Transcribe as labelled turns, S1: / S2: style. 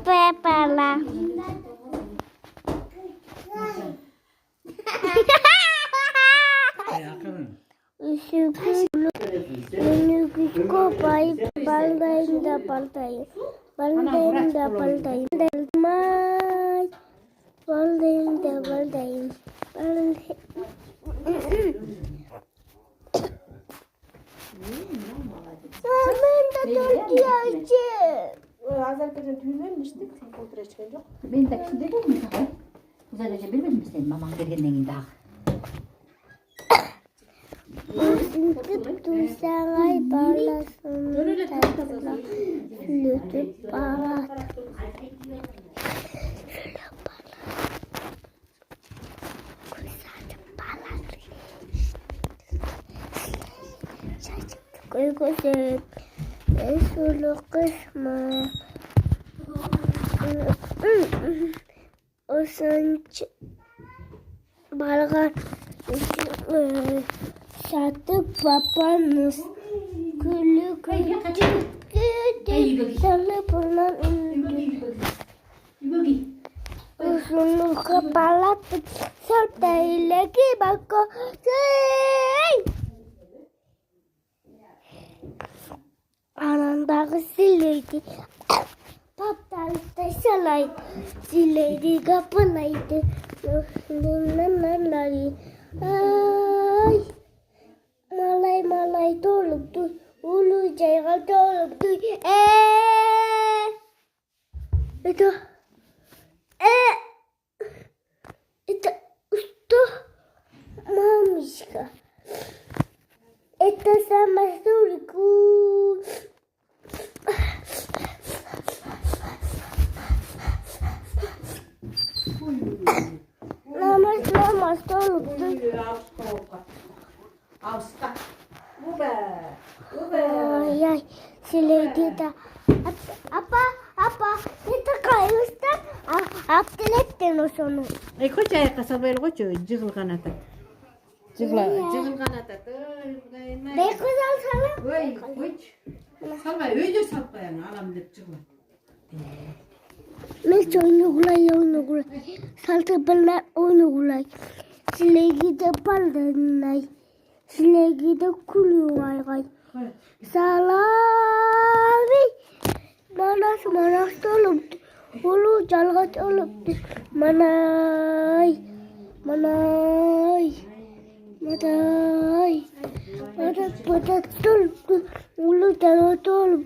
S1: Pepala.
S2: Азербайджан түймөлмüştük sen kontrolçken yok.
S3: Ben de şimdi de mi sakın? Güzelce bilmedin mi sen maman geldiğinden daha?
S1: Tusangai balasın. Lütuf balat. Kuykusun esulu kısmı usunç balgar satu papanus kulu küçük salı bulan usunlu kepala serta lagi bako anandağı sileydi paptalıkta şalaydı sileydi kapanaydı nananları ay malay doluptu ulu cayga doluptu itu ustu mamişka itu sama surku Namaz doluptu.
S2: Avsta. Bu be.
S1: Ay sileydi de. Apa, itu kayısta. Aptilettin o sonu.
S2: Koç ayakkabı böyle koç cıgıl kanata. Cıgıl kanata.
S1: Ne güzel sana.
S2: Oy koç. Salva öyle salva yani alam dep cıgıl.
S1: Mes oyunu salta bala oyunu silegi de paldanay silegi de kuluyay salami manas tolup ulu jalgat olup manay patat tolup ulu jalgat olup